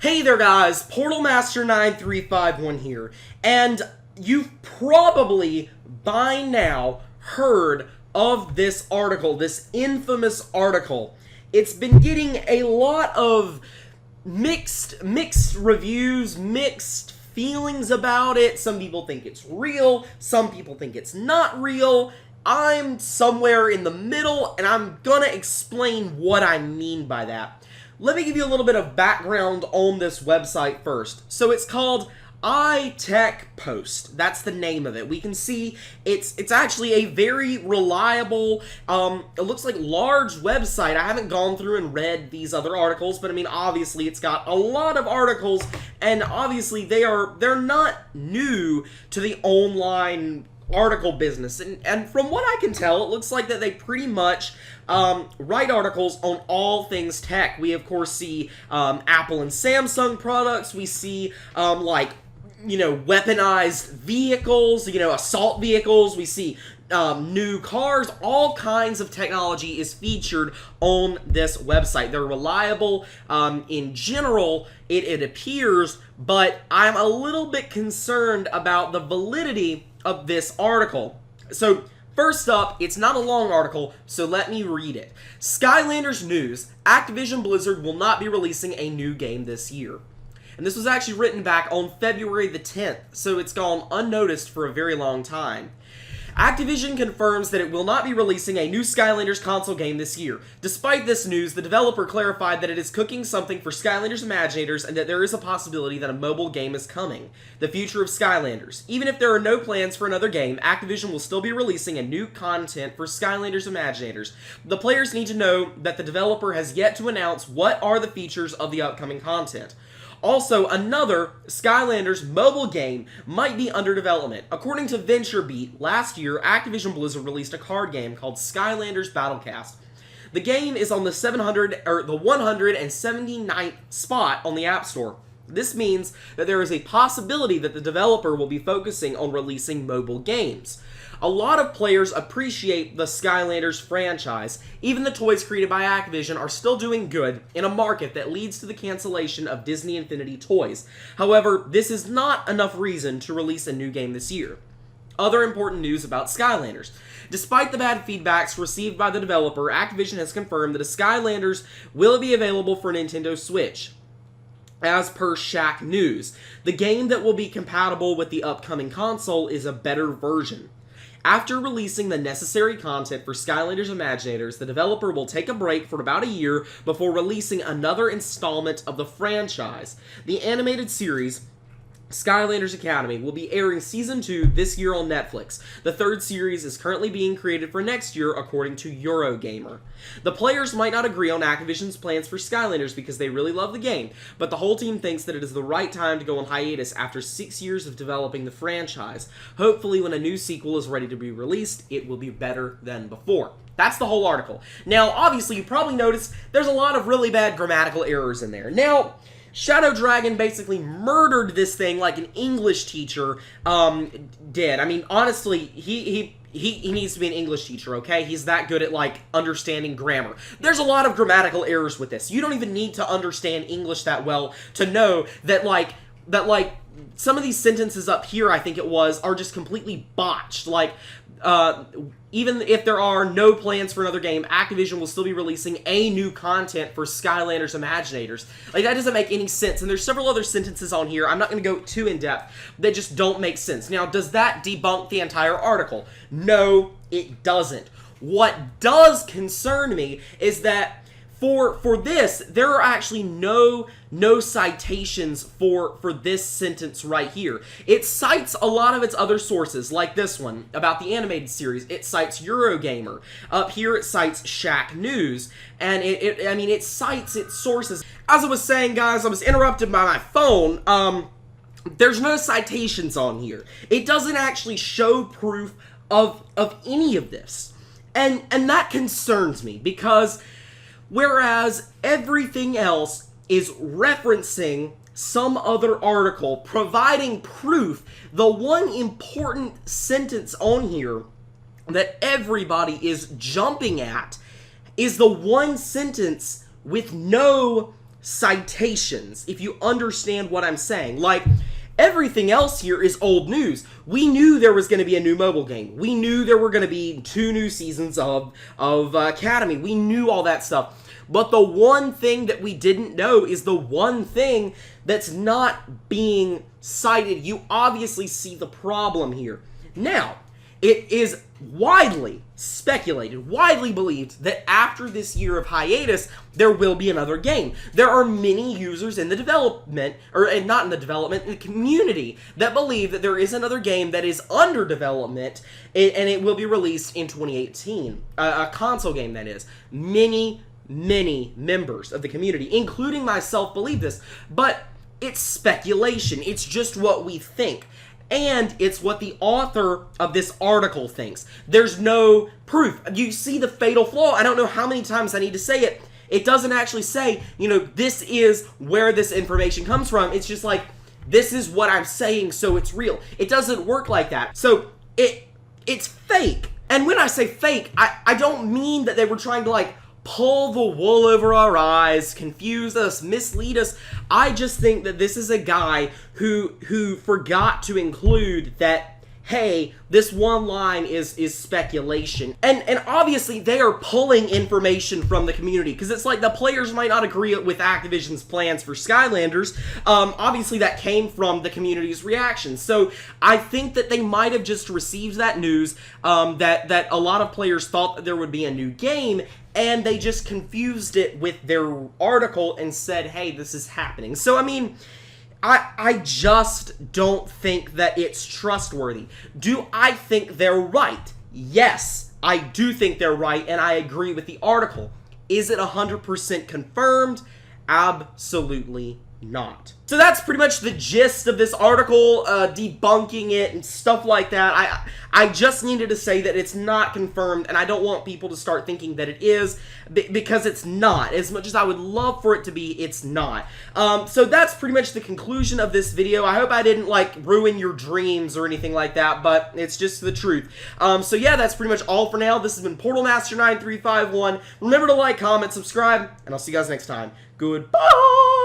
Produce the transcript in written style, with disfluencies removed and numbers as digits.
Hey there guys, PortalMaster9351 here, and you've probably by now heard of this article, this infamous article. It's been getting a lot of mixed reviews, mixed feelings about it. Some people think it's real, some people think it's not real. I'm somewhere in the middle, and I'm gonna explain what I mean by that. Let me give you a little bit of background on this website first. So it's called iTechPost. That's the name of it. We can see it's actually a very reliable, it looks like large website. I haven't gone through and read these other articles, but I mean, obviously it's got a lot of articles, and obviously they're not new to the online article business, and from what I can tell, it looks like that they pretty much write articles on all things tech. We of course see Apple and Samsung products. We see weaponized vehicles, assault vehicles. We see new cars. All kinds of technology is featured on this website. They're reliable in general, it appears, but I'm a little bit concerned about the validity of this article. So first up, it's not a long article, so let me read it. Skylanders news: Activision Blizzard will not be releasing a new game this year. And this was actually written back on February the 10th, so it's gone unnoticed for a very long time. Activision confirms that it will not be releasing a new Skylanders console game this year. Despite this news, the developer clarified that it is cooking something for Skylanders Imaginators and that there is a possibility that a mobile game is coming. The future of Skylanders. Even if there are no plans for another game, Activision will still be releasing a new content for Skylanders Imaginators. The players need to know that the developer has yet to announce what are the features of the upcoming content. Also, another Skylanders mobile game might be under development. According to VentureBeat, last year, Activision Blizzard released a card game called Skylanders Battlecast. The game is on the 179th spot on the App Store. This means that there is a possibility that the developer will be focusing on releasing mobile games. A lot of players appreciate the Skylanders franchise. Even the toys created by Activision are still doing good in a market that leads to the cancellation of Disney Infinity toys. However, this is not enough reason to release a new game this year. Other important news about Skylanders. Despite the bad feedbacks received by the developer, Activision has confirmed that a Skylanders will be available for Nintendo Switch. As per Shack News, the game that will be compatible with the upcoming console is a better version. After releasing the necessary content for Skylanders Imaginators, the developer will take a break for about a year before releasing another installment of the franchise. The animated series, Skylanders Academy, will be airing Season 2 this year on Netflix. The third series is currently being created for next year, according to Eurogamer. The players might not agree on Activision's plans for Skylanders because they really love the game, but the whole team thinks that it is the right time to go on hiatus after 6 years of developing the franchise. Hopefully, when a new sequel is ready to be released, it will be better than before. That's the whole article. Now, obviously, you probably noticed there's a lot of really bad grammatical errors in there. Now, Shadow Dragon basically murdered this thing like an English teacher did. I mean, honestly, he needs to be an English teacher, okay? He's that good at, understanding grammar. There's a lot of grammatical errors with this. You don't even need to understand English that well to know that, some of these sentences up here, I think it was, are just completely botched. Even if there are no plans for another game, Activision will still be releasing a new content for Skylanders Imaginators. That doesn't make any sense, and there's several other sentences on here, I'm not going to go too in-depth, that just don't make sense. Now, does that debunk the entire article? No, it doesn't. What does concern me is that for this, there are actually no citations for this sentence right here. It cites a lot of its other sources, like this one, about the animated series. It cites Eurogamer. Up here, it cites Shack News, and it cites its sources. As I was saying, guys, I was interrupted by my phone. There's no citations on here. It doesn't actually show proof of any of this. And that concerns me, because whereas everything else is referencing some other article, providing proof, the one important sentence on here that everybody is jumping at is the one sentence with no citations, if you understand what I'm saying. Like, everything else here is old news. We knew there was going to be a new mobile game. We knew there were going to be 2 new seasons of Academy. We knew all that stuff. But the one thing that we didn't know is the one thing that's not being cited. You obviously see the problem here. Now, it is widely speculated, widely believed that after this year of hiatus, there will be another game. There are many users in the development, and not in the development, in the community, that believe that there is another game that is under development, and it will be released in 2018. A console game, that is. Many members of the community, including myself, believe this, but it's speculation. It's just what we think. And it's what the author of this article thinks. There's no proof. You see the fatal flaw. I don't know how many times I need to say it. It doesn't actually say, this is where this information comes from. It's just like, this is what I'm saying, so it's real. It doesn't work like that. So, it's fake. And when I say fake, I don't mean that they were trying to, pull the wool over our eyes, confuse us, mislead us. I just think that this is a guy who forgot to include that, hey, this one line is speculation. And obviously they are pulling information from the community, because it's like the players might not agree with Activision's plans for Skylanders. Obviously that came from the community's reaction. So I think that they might have just received that news, that a lot of players thought that there would be a new game, and they just confused it with their article and said, hey, this is happening. So, I mean, I just don't think that it's trustworthy. Do I think they're right? Yes, I do think they're right, and I agree with the article. Is it 100% confirmed? Absolutely not. So that's pretty much the gist of this article, debunking it and stuff like that. I just needed to say that it's not confirmed, and I don't want people to start thinking that it is, because it's not. As much as I would love for it to be, it's not. So that's pretty much the conclusion of this video. I hope I didn't, ruin your dreams or anything like that, but it's just the truth. So yeah, that's pretty much all for now. This has been PortalMaster9351. Remember to like, comment, subscribe, and I'll see you guys next time. Goodbye!